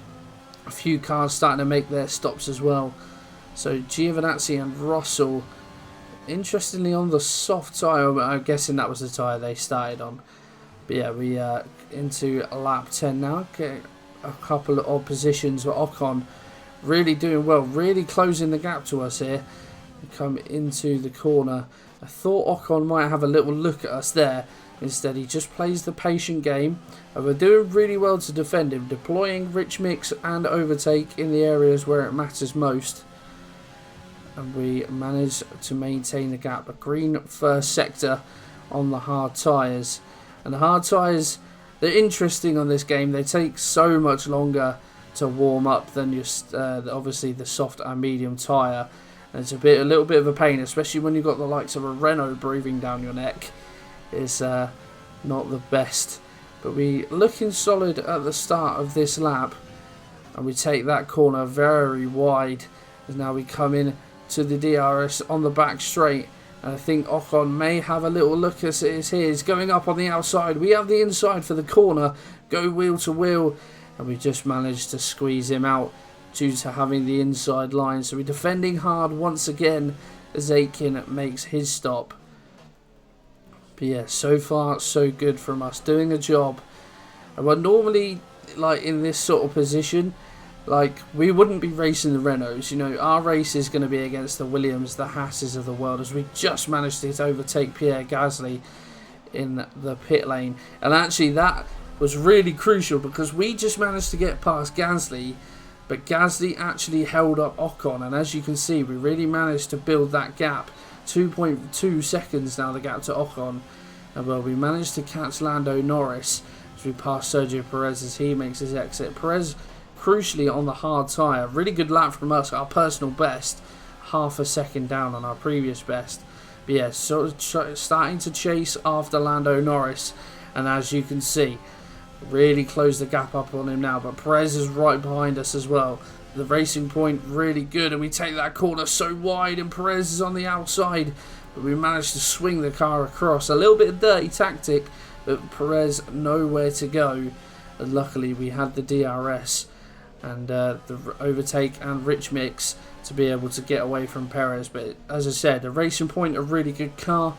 a few cars starting to make their stops as well. So Giovinazzi and Russell, interestingly, on the soft tyre. I'm guessing that was the tyre they started on. But But yeah, we into lap 10 now. Get a couple of positions with Ocon really doing well, really closing the gap to us here. We come into the corner. I thought Ocon might have a little look at us there. Instead, he just plays the patient game. And we're doing really well to defend him, deploying rich mix and overtake in the areas where it matters most. And we manage to maintain the gap. A green first sector on the hard tyres. And the hard tyres, they're interesting on this game. They take so much longer to warm up than just obviously the soft and medium tyre. And it's a little bit of a pain, especially when you've got the likes of a Renault breathing down your neck. It's not the best. But we looking solid at the start of this lap. And we take that corner very wide. As now we come in to the DRS on the back straight. And I think Ocon may have a little look as it is here. He's going up on the outside. We have the inside for the corner. Go wheel to wheel. And we just managed to squeeze him out due to having the inside line. So we're defending hard once again as Aitken makes his stop. But yeah, so far so good from us. Doing a job. And we're normally like in this sort of position. Like, we wouldn't be racing the Renaults, you know, our race is going to be against the Williams, the Hasses of the world, as we just managed to overtake Pierre Gasly in the pit lane. And actually that was really crucial because we just managed to get past Gasly, but Gasly actually held up Ocon, and as you can see, we really managed to build that gap. 2.2 seconds now the gap to Ocon. And well, we managed to catch Lando Norris as we pass Sergio Perez as he makes his exit. Perez crucially on the hard tyre. Really good lap from us, our personal best. Half a second down on our previous best. But yeah, sort of starting to chase after Lando Norris. And as you can see, really close the gap up on him now. But Perez is right behind us as well. The Racing Point really good. And we take that corner so wide. And Perez is on the outside. But we managed to swing the car across. A little bit of dirty tactic. But Perez nowhere to go. And luckily we had the DRS. And the overtake and rich mix to be able to get away from Perez. But as I said, the Racing Point, a really good car,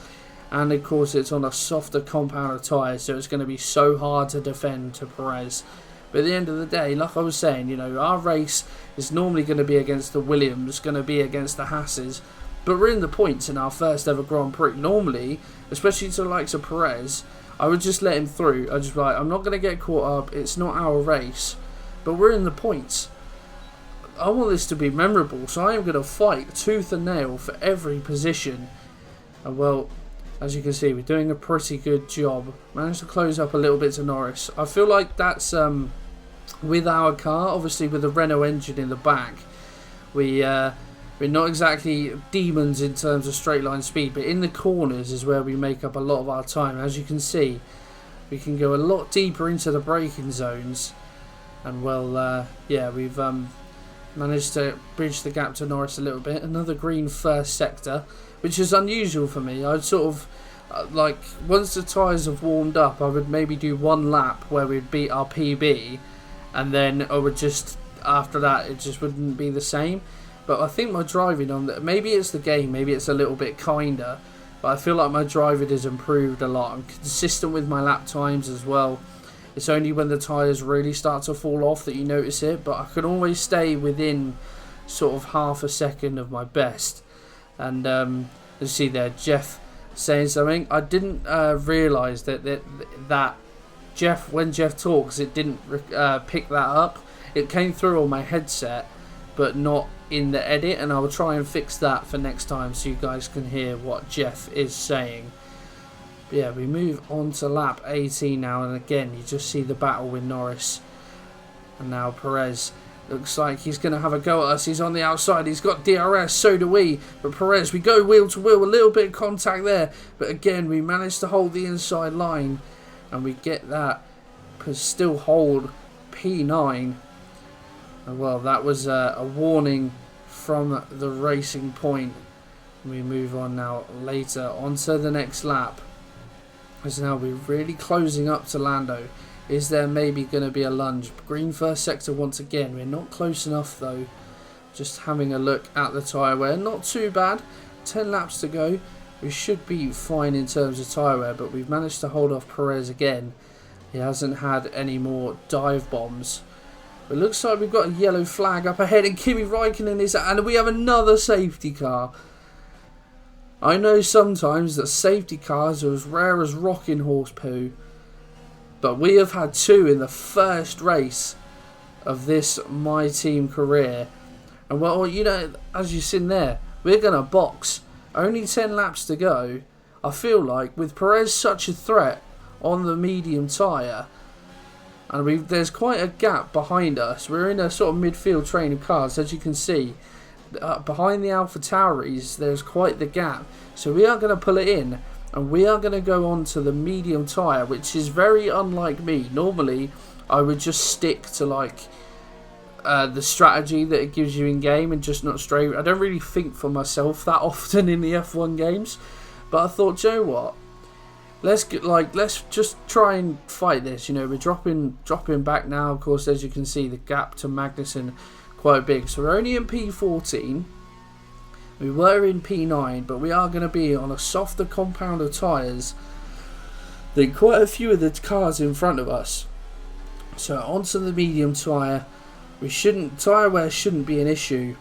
and of course it's on a softer compound of tyres, so it's going to be so hard to defend to Perez. But at the end of the day, like I was saying, you know, our race is normally going to be against the Williams, going to be against the Hasses, but we're in the points in our first ever Grand Prix. Normally, especially to the likes of Perez, I would just let him through. I'd just be like, I'm not going to get caught up, it's not our race. But we're in the points. I want this to be memorable, so I am going to fight tooth and nail for every position. And well, as you can see, we're doing a pretty good job. Managed to close up a little bit to Norris. I feel like that's with our car, obviously with the Renault engine in the back. We're not exactly demons in terms of straight line speed, but in the corners is where we make up a lot of our time. As you can see, we can go a lot deeper into the braking zones. And well, yeah, we've managed to bridge the gap to Norris a little bit. Another green first sector, which is unusual for me. I'd sort of, like, once the tyres have warmed up, I would maybe do one lap where we'd beat our PB. And then I would just, after that, it just wouldn't be the same. But I think my driving on that, maybe it's the game, maybe it's a little bit kinder. But I feel like my driving has improved a lot. I'm consistent with my lap times as well. It's only when the tyres really start to fall off that you notice it, but I can always stay within sort of half a second of my best. And you see there, Jeff saying something. I didn't realise that Jeff, when Jeff talks, it didn't pick that up. It came through on my headset, but not in the edit, and I will try and fix that for next time so you guys can hear what Jeff is saying. Yeah, we move on to lap 18 now, and again you just see the battle with Norris. And now Perez looks like he's going to have a go at us. He's on the outside, he's got DRS, so do we. But Perez, we go wheel to wheel, a little bit of contact there. But again, we manage to hold the inside line, and we get that, still hold P9. And well, that was a warning from the Racing Point. We move on now later onto the next lap. As now we're really closing up to Lando. Is there maybe going to be a lunge? Green first sector once again. We're not close enough though. Just having a look at the tyre wear. Not too bad. 10 laps to go. we should be fine in terms of tyre wear, but we've managed to hold off Perez again. He hasn't had any more dive bombs. It looks like we've got a yellow flag up ahead, and Kimi Räikkönen is, and we have another safety car. I know sometimes that safety cars are as rare as rocking horse poo, but we have had 2 in the first race of this My Team career. And well, you know, as you've seen there, we're going to box. Only 10 laps to go. I feel like with Perez such a threat on the medium tyre, and there's quite a gap behind us. We're in a sort of midfield train of cars, as you can see. Behind the AlphaTauris, there's quite the gap. So we are going to pull it in, and we are going to go on to the medium tyre, which is very unlike me. Normally, I would just stick to like the strategy that it gives you in game and just not straight. I don't really think for myself that often in the F1 games, but I thought, Joe, what? Let's just try and fight this. You know, we're dropping back now. Of course, as you can see, the gap to Magnussen quite big. So we're only in P14. We were in P9, but we are going to be on a softer compound of tyres than quite a few of the cars in front of us. So onto the medium tyre. Tyre wear shouldn't be an issue.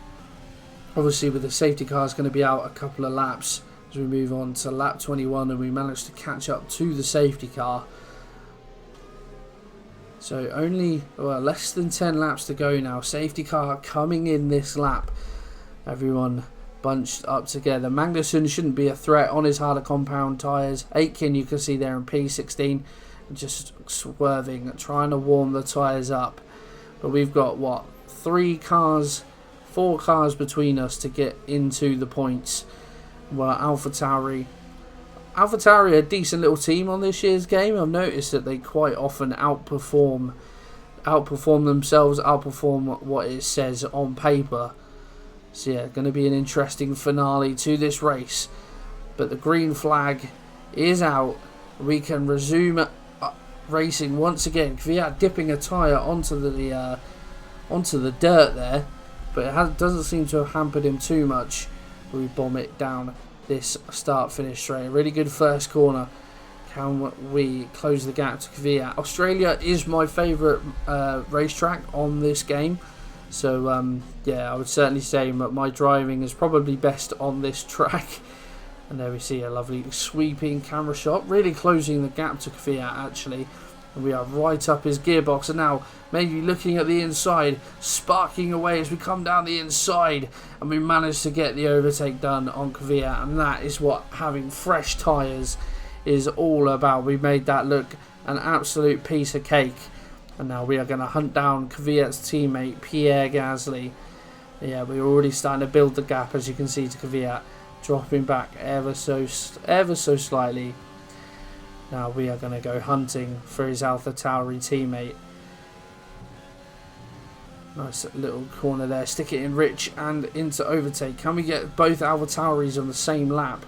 Obviously, with the safety cars going to be out a couple of laps as we move on to lap 21, and we managed to catch up to the safety car. So only less than 10 laps to go now. Safety car coming in this lap. Everyone bunched up together. Magnussen shouldn't be a threat on his harder compound tyres. Aitken, you can see there in P16, just swerving, trying to warm the tyres up. But we've got, what, 4 cars between us to get into the points. Well, AlphaTauri are a decent little team on this year's game. I've noticed that they quite often outperform themselves, outperform what it says on paper. So yeah, going to be an interesting finale to this race. But the green flag is out. We can resume racing once again. Kvyat dipping a tyre onto the dirt there, but it doesn't seem to have hampered him too much. We bomb it down this start-finish straight. A really good first corner. Can we close the gap to Kvyat? Australia is my favourite racetrack on this game. So, yeah, I would certainly say that my driving is probably best on this track. And there we see a lovely sweeping camera shot, really closing the gap to Kvyat, actually. And we are right up his gearbox, and now maybe looking at the inside, sparking away as we come down the inside, and we managed to get the overtake done on Kvyat. And that is what having fresh tyres is all about. We made that look an absolute piece of cake. And now we are going to hunt down Kvyat's teammate, Pierre Gasly. Yeah, we're already starting to build the gap, as you can see, to Kvyat, dropping back ever so slightly. Now we are going to go hunting for his AlphaTauri teammate. Nice little corner there. Stick it in Rich and into overtake. Can we get both AlphaTauris on the same lap?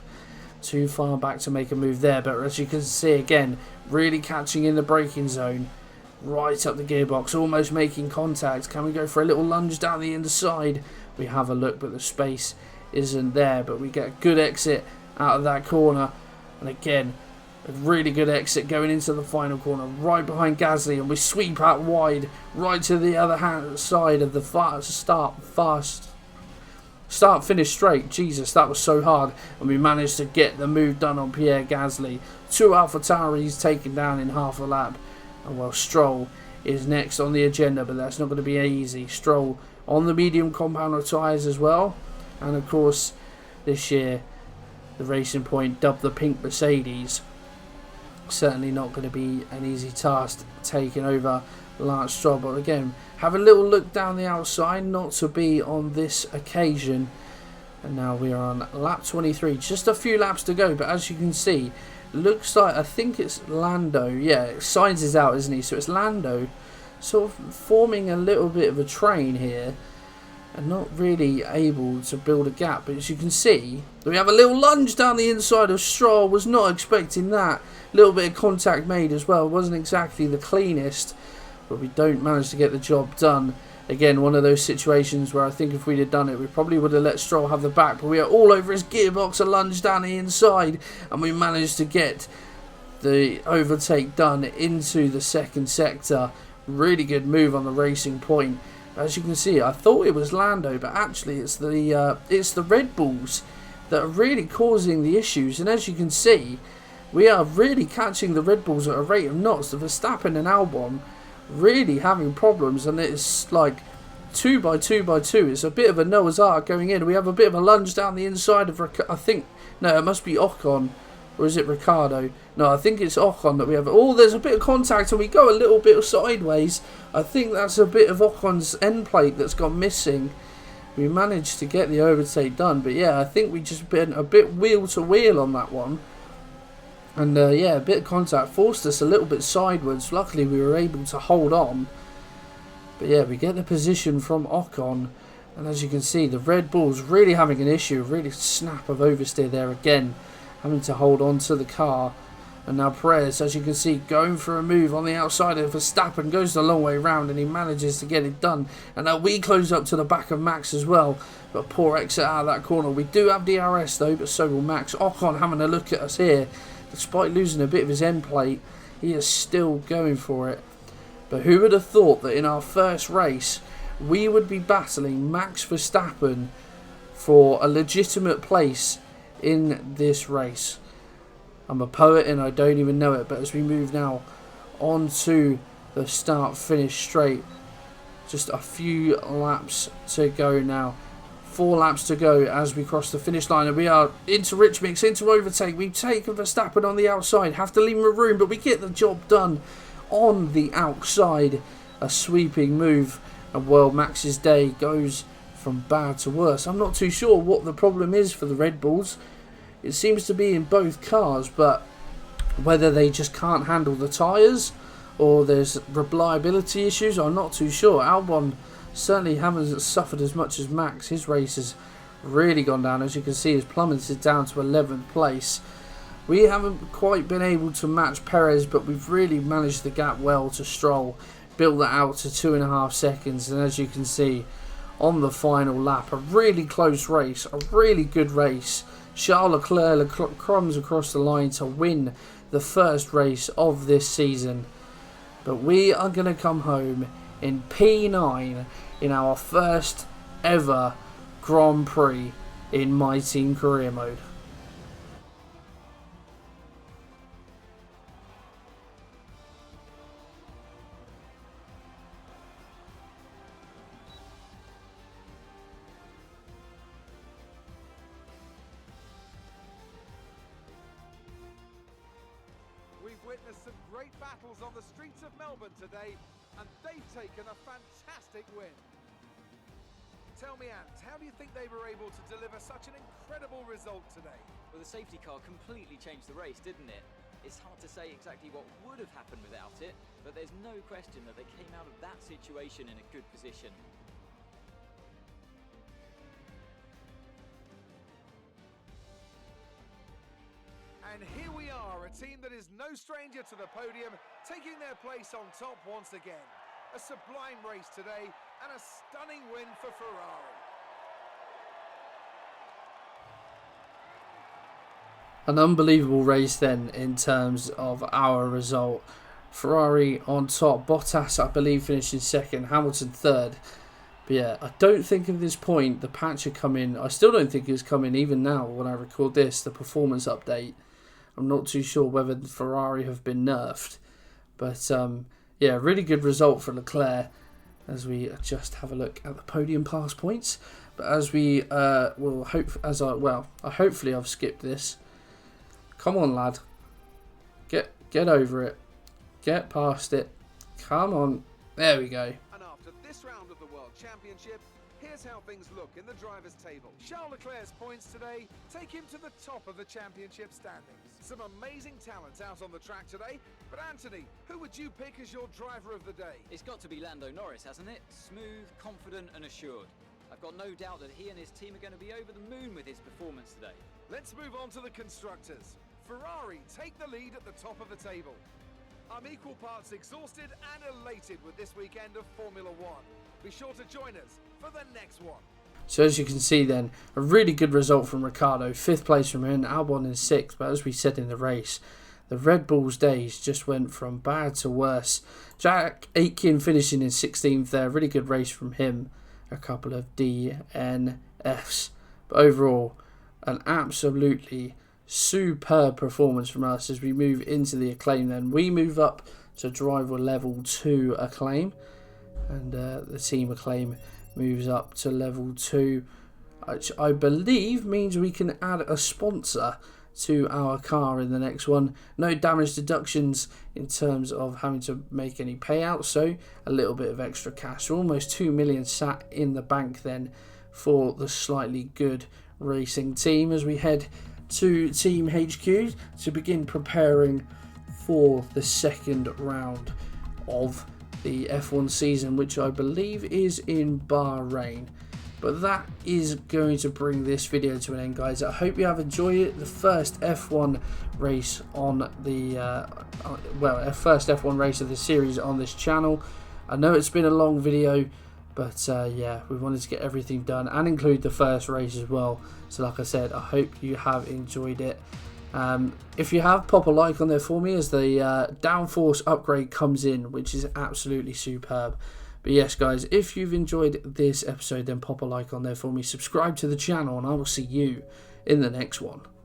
Too far back to make a move there. But as you can see again, really catching in the braking zone. Right up the gearbox, almost making contact. Can we go for a little lunge down the inside? We have a look, but the space isn't there. But we get a good exit out of that corner. And again, a really good exit going into the final corner, right behind Gasly. And we sweep out wide, right to the other side of the start-finish straight. Jesus, that was so hard. And we managed to get the move done on Pierre Gasly. 2 AlphaTauris taken down in half a lap. And well, Stroll is next on the agenda, but that's not going to be easy. Stroll on the medium compound of tyres as well. And of course, this year, the Racing Point dubbed the Pink Mercedes. Certainly not going to be an easy task taking over Lance Stroll. But again, have a little look down the outside, not to be on this occasion. And now we are on lap 23. Just a few laps to go, but as you can see, looks like, I think it's Lando. Yeah, Sainz is out, isn't he? So it's Lando sort of forming a little bit of a train here and not really able to build a gap. But as you can see, we have a little lunge down the inside of Stroll. Was not expecting that. A little bit of contact made as well. Wasn't exactly the cleanest, but we don't manage to get the job done. Again, one of those situations where I think if we'd have done it, we probably would have let Stroll have the back. But we are all over his gearbox, a lunge down the inside, and we managed to get the overtake done into the second sector. Really good move on the racing point. As you can see, I thought it was Lando, but actually it's the Red Bulls that are really causing the issues. And as you can see, we are really catching the Red Bulls at a rate of knots. The Verstappen and Albon really having problems, and it's like 2 by 2 by 2. It's a bit of a Noah's Ark going in. We have a bit of a lunge down the inside of I think, no, it must be Ocon, or is it Ricardo? No, I think it's Ocon that we have. Oh, there's a bit of contact and we go a little bit sideways. I think that's a bit of Ocon's end plate that's gone missing. We managed to get the overtake done, but yeah, I think we just been a bit wheel to wheel on that one. And yeah, a bit of contact forced us a little bit sideways. Luckily, we were able to hold on. But yeah, we get the position from Ocon. And as you can see, the Red Bull's really having an issue. Really snap of oversteer there again. Having to hold on to the car. And now Perez, as you can see, going for a move on the outside of Verstappen. Goes the long way round and he manages to get it done. And now we close up to the back of Max as well. But poor exit out of that corner. We do have DRS though, but so will Max. Ocon having a look at us here. Despite losing a bit of his end plate, he is still going for it. But who would have thought that in our first race, we would be battling Max Verstappen for a legitimate place in this race? I'm a poet and I don't even know it, but as we move now on to the start-finish straight, just a few laps to go now. 4 laps to go as we cross the finish line, and we are into rich mix, into overtake. We've taken Verstappen on the outside, have to leave him a room, but we get the job done on the outside. A sweeping move, and well, Max's day goes from bad to worse. I'm not too sure what the problem is for the Red Bulls. It seems to be in both cars, but whether they just can't handle the tyres or there's reliability issues, I'm not too sure. Albon certainly haven't suffered as much as Max. His race has really gone down. As you can see, he's plummeted down to 11th place. We haven't quite been able to match Perez, but we've really managed the gap well to Stroll. Built that out to 2.5 seconds. And as you can see, on the final lap, a really close race, a really good race. Charles Leclerc crumbs across the line to win the first race of this season. But we are going to come home in P9 in our first ever Grand Prix in My Team career mode. We've witnessed some great battles on the streets of Melbourne today, and they've taken a fantastic win. Tell me, Ant, how do you think they were able to deliver such an incredible result today? Well, the safety car completely changed the race, didn't it? It's hard to say exactly what would have happened without it, but there's no question that they came out of that situation in a good position. And here we are, a team that is no stranger to the podium, taking their place on top once again. A sublime race today, and a stunning win for Ferrari. An unbelievable race then in terms of our result. Ferrari on top, Bottas I believe finished in second, Hamilton third. But yeah, I don't think at this point the patch had come in. I still don't think it's come in even now when I record this, the performance update. I'm not too sure whether the Ferrari have been nerfed. But yeah, really good result for Leclerc as we just have a look at the podium pass points. But as we will hope, hopefully I've skipped this. Come on, lad. Get over it. Get past it. Come on. There we go. And after this round of the World Championship, here's how things look in the drivers' table. Charles Leclerc's points today take him to the top of the championship standings. Some amazing talent out on the track today, but Anthony, who would you pick as your driver of the day? It's got to be Lando Norris, hasn't it? Smooth, confident and assured. I've got no doubt that he and his team are going to be over the moon with his performance today. Let's move on to the constructors. Ferrari take the lead at the top of the table. I'm equal parts exhausted and elated with this weekend of Formula One. Be sure to join us for the next one. So as you can see then, a really good result from Ricciardo, 5th place from him, Albon in 6th, but as we said in the race, the Red Bull's days just went from bad to worse. Jack Aitken finishing in 16th there, really good race from him, a couple of DNFs, but overall an absolutely superb performance from us as we move into the acclaim. Then we move up to driver level 2 acclaim, and the team acclaim moves up to level 2, which I believe means we can add a sponsor to our car in the next one. No damage deductions in terms of having to make any payouts, so a little bit of extra cash. So almost 2 million sat in the bank then for the Slightly Good Racing team as we head to Team HQ to begin preparing for the second round of the F1 season, which I believe is in Bahrain. But that is going to bring this video to an end, guys. I hope you have enjoyed it. The first F1 race on the first F1 race of the series on this channel. I know it's been a long video, but yeah, we wanted to get everything done and include the first race as well. So like I said, I hope you have enjoyed it. If you have, pop a like on there for me as the downforce upgrade comes in, which is absolutely superb. But yes, guys, if you've enjoyed this episode, then pop a like on there for me, subscribe to the channel, and I will see you in the next one.